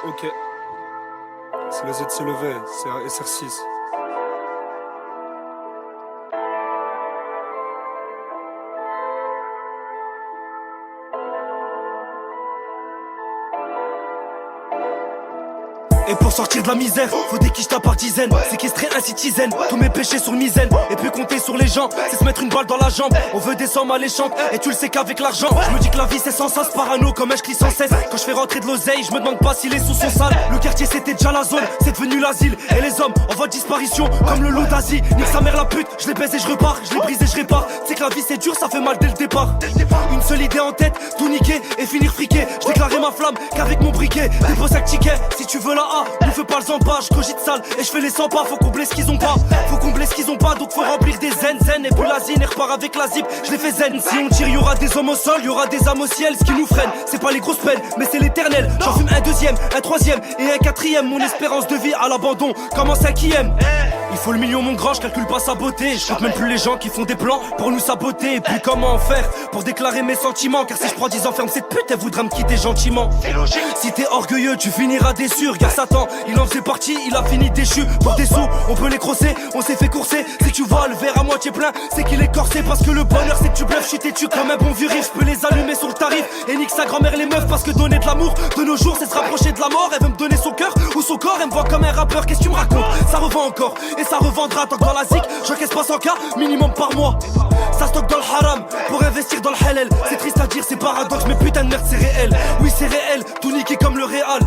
Ok. C'est le Z se lever, c'est un SR6. Et pour sortir de la misère, faut des quichetas par dizaines. Séquestrer un citizen, tous mes péchés sur le misaine. Et puis compter sur les gens, c'est se mettre une balle dans la jambe. On veut des sommes alléchantes, et tu le sais qu'avec l'argent. Je me dis que la vie c'est sans sens, parano comme un je sans cesse. Quand je fais rentrer de l'oseille, je me demande pas si les sous sont sales. Le quartier c'était déjà la zone, c'est devenu l'asile. Et les hommes en voie de disparition, comme le loup d'Asie. Nique sa mère la pute, je les baise et je repars. Je les brise et je répare. C'est que la vie c'est dur, ça fait mal dès le départ. Une seule idée en tête, tout niquer et finir friqué. Je déclarais ma flamme qu'avec mon briquet. Dépose un ticket, si tu veux la A, nous fais pas le pas, je cogite sale et je fais les 100 pas. Faut combler ce qu'ils ont pas, faut combler ce qu'ils ont pas. Donc faut remplir des zen. Et puis la zine et repart avec la zip, je les fais zen. Si on tire y'aura des hommes au sol, y'aura des âmes au ciel. Ce qui nous freine, c'est pas les grosses peines, mais c'est l'éternel. J'en fume un deuxième, un troisième et un quatrième. Mon espérance de vie à l'abandon, comme un cinquième. Il faut le million mon grand, je calcule pas sa beauté. Je compte même plus les gens qui font des plans pour nous saboter. Et puis comment en faire pour déclarer mes sentiments? Car si je prends 10 ans ferme cette pute, elle voudra me quitter gentiment. Si t'es orgueilleux, tu finiras déçu. Regarde Satan, il en faisait partie, il a fini déchu. Pour des sous, on peut les crosser, on s'est fait courser. Si tu vois le verre à moitié plein, c'est qu'il est corsé. Parce que le bonheur c'est que tu bluffes, je suis têtu comme un bon vieux riff. Je peux les allumer sur le tarif et nique sa grand-mère les meufs. Parce que donner de l'amour de nos jours c'est se rapprocher de la mort. Elle veut me donner son cœur ou son corps, elle me voit comme un rappeur. Qu'est-ce que tu me racontes? Ça revend encore et ça revendra. Tant que dans la zik, j'encaisse pas 100 k minimum par mois. Ça stocke dans le haram pour investir dans le halal. C'est triste à dire, c'est paradoxe, mais putain de merde c'est réel. Oui c'est réel, tout niqué comme le Real.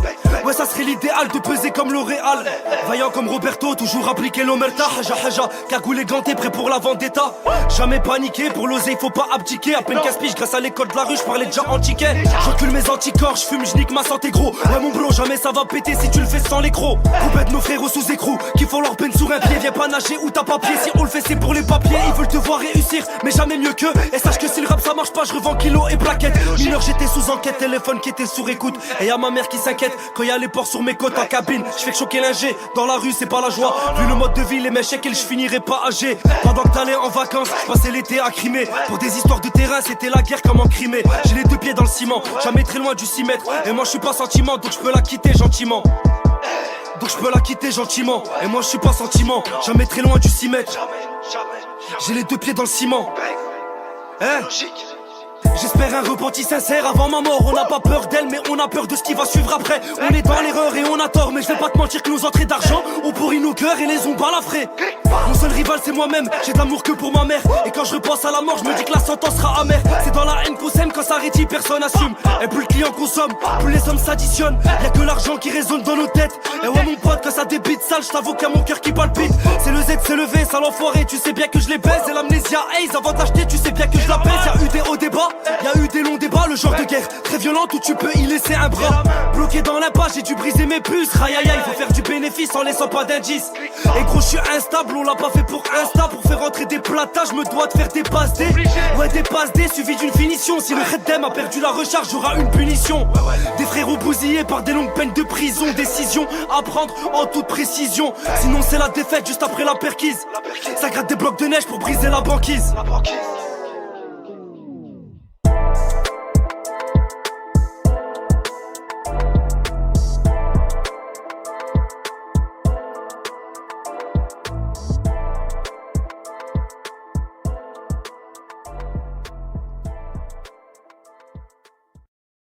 Ouais ça serait l'idéal de peser comme L'Oréal. Vaillant comme Roberto, toujours appliqué l'omerta. Haja haja, cagoulé ganté, prêt pour la vendetta. Jamais paniqué, pour l'oser faut pas abdiquer. À peine casse-piche, grâce à l'école de la rue, je parlais déjà en ticket. J'encule mes anticorps, je fume, je nique ma santé gros. Ouais mon bro, jamais ça va péter si tu le fais sans l'écrou. Coupette nos frères sous écrou, qui font leur peine sur un pied. Viens pas nager ou t'as papier, si on le fait c'est pour les papiers. Ils veulent te voir réussir, mais jamais mieux qu'eux. Et sache que si le rap ça marche pas, je revends kilos et plaquettes. Mineur j'étais sous enquête, téléphone qui était sur écoute. Et y'a ma mère qui s'inquiète quand y'a les porcs sur mes côtes en cabine. Je fais que choquer l'ingé, dans la rue c'est pas la joie. Vu le mode de vie, les mecs et je finirai pas âgé. Pendant que t'allais en vacances, je passais l'été à Crimée. Pour des histoires de terrain, c'était la guerre comme en Crimée. J'ai les deux pieds dans le ciment, jamais très loin du 6 mètres. Et moi je suis pas sentiment, donc je peux la quitter gentiment. Donc je peux la quitter gentiment. Et moi je suis pas sentiment, jamais très loin du 6 mètres. J'ai les deux pieds dans le ciment. Hein? J'espère un repenti sincère avant ma mort. On n'a pas peur d'elle mais on a peur de ce qui va suivre après. On est dans l'erreur et on a tort. Mais je vais pas te mentir que nos entrées d'argent ont pourri nos cœurs et les ont balafrés. Mon seul rival c'est moi-même, j'ai de l'amour que pour ma mère. Et quand je repense à la mort je me dis que la sentence sera amère. C'est dans la haine qu'on s'aime, quand ça rétille personne assume. Et plus le client consomme, plus les sommes s'additionnent. Y'a que l'argent qui résonne dans nos têtes. Et ouais mon pote quand ça débite sale, je t'avoue qu'il y a mon cœur qui palpite. C'est le Z se lever, sale enfoiré, tu sais bien que je les baise. Et l'amnésia haze avant d'acheter, tu sais bien que je la baise. Y'a eu des hauts débats, y'a eu des longs débats, le genre de guerre très violente où tu peux y laisser un bras. Bloqué dans l'impasse, j'ai dû briser mes puces. Aïe aïe aïe, faut faire du bénéfice en laissant pas d'indice. Et gros je suis instable, on l'a pas fait pour Insta. Pour faire rentrer des platas, je me dois de faire des passes D. Ouais des passes D suivi d'une finition. Si le Reddem a perdu la recharge, j'aurai une punition. Des frérots bousillés par des longues peines de prison. Décision à prendre en toute précision. Sinon c'est la défaite juste après la perquise. Ça gratte des blocs de neige pour briser la banquise.